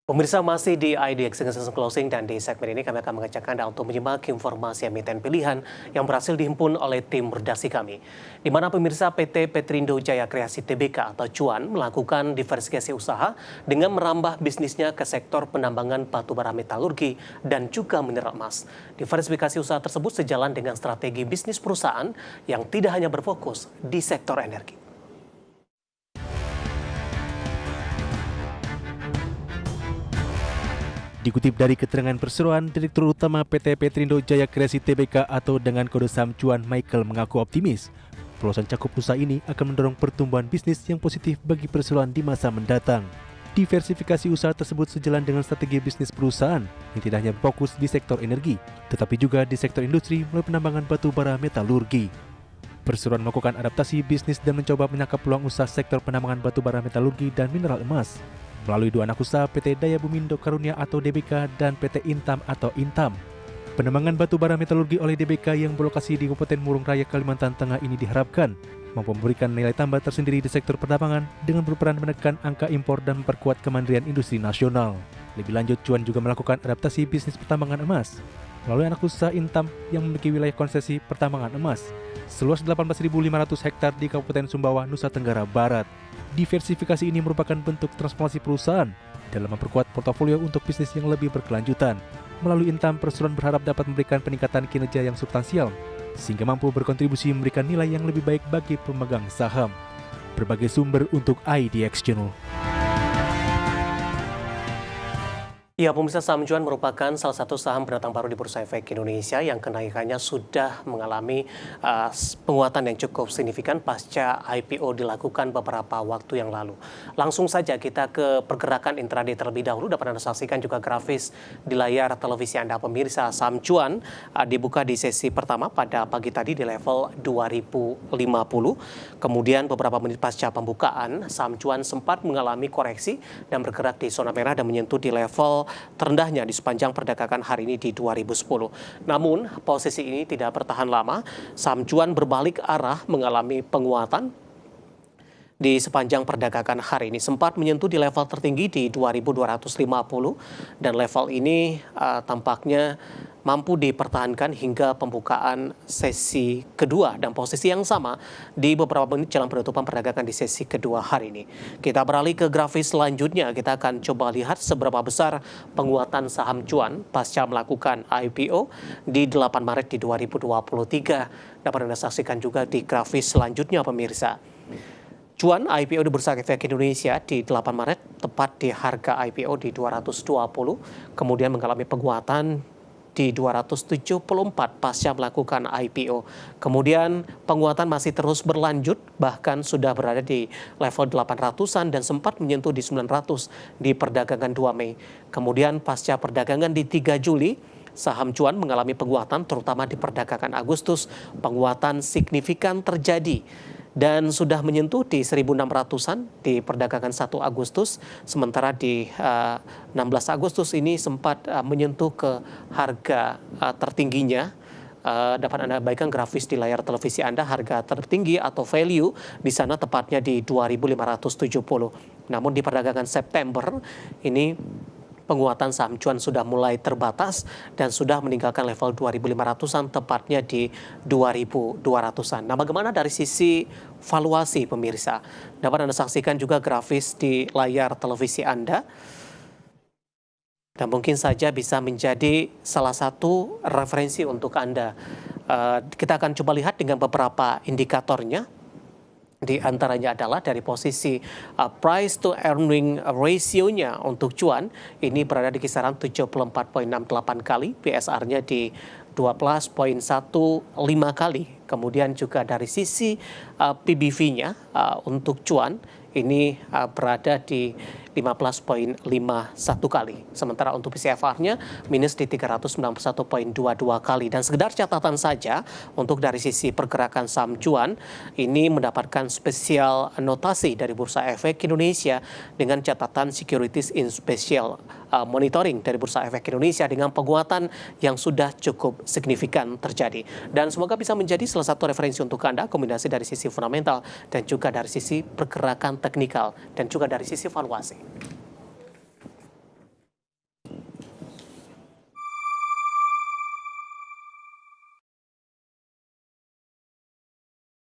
Pemirsa, masih di IDX Executive Closing, dan di segmen ini kami akan mengajak Anda untuk menyimak informasi emiten pilihan yang berhasil dihimpun oleh tim redaksi kami. Di mana pemirsa PT Petrindo Jaya Kreasi Tbk atau Cuan melakukan diversifikasi usaha dengan merambah bisnisnya ke sektor penambangan batubara metalurgi dan juga mineral emas. Diversifikasi usaha tersebut sejalan dengan strategi bisnis perusahaan yang tidak hanya berfokus di sektor energi. Dikutip dari keterangan perseroan, Direktur Utama PT Petrindo Jaya Kreasi Tbk atau dengan kode saham Cuan, Michael, mengaku optimis peluasan cakup usaha ini akan mendorong pertumbuhan bisnis yang positif bagi perseroan di masa mendatang. Diversifikasi usaha tersebut sejalan dengan strategi bisnis perusahaan yang tidak hanya fokus di sektor energi, tetapi juga di sektor industri melalui penambangan batu bara metalurgi. Perseroan melakukan adaptasi bisnis dan mencoba menangkap peluang usaha sektor penambangan batu bara metalurgi dan mineral emas melalui dua anak usaha PT Daya Bumindo Karunia atau DBK dan PT Intam atau Intam. Penambangan batu bara metalurgi oleh DBK yang berlokasi di Kabupaten Murung Raya, Kalimantan Tengah ini diharapkan mampu memberikan nilai tambah tersendiri di sektor pertambangan dengan berperan menekan angka impor dan memperkuat kemandirian industri nasional. Lebih lanjut, Cuan juga melakukan adaptasi bisnis pertambangan emas melalui anak usaha Intam yang memiliki wilayah konsesi pertambangan emas seluas 18.500 hektar di Kabupaten Sumbawa, Nusa Tenggara Barat. Diversifikasi ini merupakan bentuk transformasi perusahaan dalam memperkuat portofolio untuk bisnis yang lebih berkelanjutan. Melalui Intam, perseroan berharap dapat memberikan peningkatan kinerja yang substansial sehingga mampu berkontribusi memberikan nilai yang lebih baik bagi pemegang saham. Berbagai sumber untuk IDX Channel. Ya, pemirsa, saham Cuan merupakan salah satu saham pendatang baru di Bursa Efek Indonesia yang kenaikannya sudah mengalami penguatan yang cukup signifikan pasca IPO dilakukan beberapa waktu yang lalu. Langsung saja kita ke pergerakan intraday terlebih dahulu. Dapat Anda saksikan juga grafis di layar televisi Anda, pemirsa. Saham Cuan dibuka di sesi pertama pada pagi tadi di level 2050. Kemudian beberapa menit pasca pembukaan, saham Cuan sempat mengalami koreksi dan bergerak di zona merah dan menyentuh di level terendahnya di sepanjang perdagangan hari ini di 2010. Namun posisi ini tidak bertahan lama. Saham Cuan berbalik arah mengalami penguatan di sepanjang perdagangan hari ini, sempat menyentuh di level tertinggi di 2250 dan level ini tampaknya mampu dipertahankan hingga pembukaan sesi kedua dan posisi yang sama di beberapa menit jelang penutupan perdagangan di sesi kedua hari ini. Kita beralih ke grafis selanjutnya. Kita akan coba lihat seberapa besar penguatan saham Cuan pasca melakukan IPO di 8 Maret di 2023. Dapat Anda saksikan juga di grafis selanjutnya, pemirsa. Cuan IPO di Bursa Efek Indonesia di 8 Maret tepat di harga IPO di 220, kemudian mengalami penguatan di 274 pasca melakukan IPO. Kemudian penguatan masih terus berlanjut, bahkan sudah berada di level 800-an dan sempat menyentuh di 900 di perdagangan 2 Mei. Kemudian pasca perdagangan di 3 Juli, saham Cuan mengalami penguatan terutama di perdagangan Agustus. Penguatan signifikan terjadi dan sudah menyentuh di 1.600-an di perdagangan 1 Agustus. Sementara di 16 Agustus ini sempat menyentuh ke harga tertingginya. Dapat Anda bagikan grafis di layar televisi Anda, harga tertinggi atau value di sana tepatnya di 2.570. Namun di perdagangan September ini penguatan saham Cuan sudah mulai terbatas dan sudah meninggalkan level 2.500-an tepatnya di 2.200-an. Nah, bagaimana dari sisi valuasi, pemirsa? Dapat Anda saksikan juga grafis di layar televisi Anda. Dan mungkin saja bisa menjadi salah satu referensi untuk Anda. Kita akan coba lihat dengan beberapa indikatornya. Di antaranya adalah dari posisi price to earning ratio-nya untuk Cuan ini berada di kisaran 74,68 kali, PSR-nya di 12,15 kali. Kemudian juga dari sisi PBV-nya untuk Cuan ini berada di 15,51 kali. Sementara untuk PCFR-nya minus di 391,22 kali. Dan sekedar catatan saja, untuk dari sisi pergerakan saham Cuan, ini mendapatkan spesial notasi dari Bursa Efek Indonesia dengan catatan Securities in Special Monitoring dari Bursa Efek Indonesia dengan penguatan yang sudah cukup signifikan terjadi. Dan semoga bisa menjadi salah satu referensi untuk Anda, kombinasi dari sisi fundamental dan juga dari sisi pergerakan teknikal dan juga dari sisi valuasi.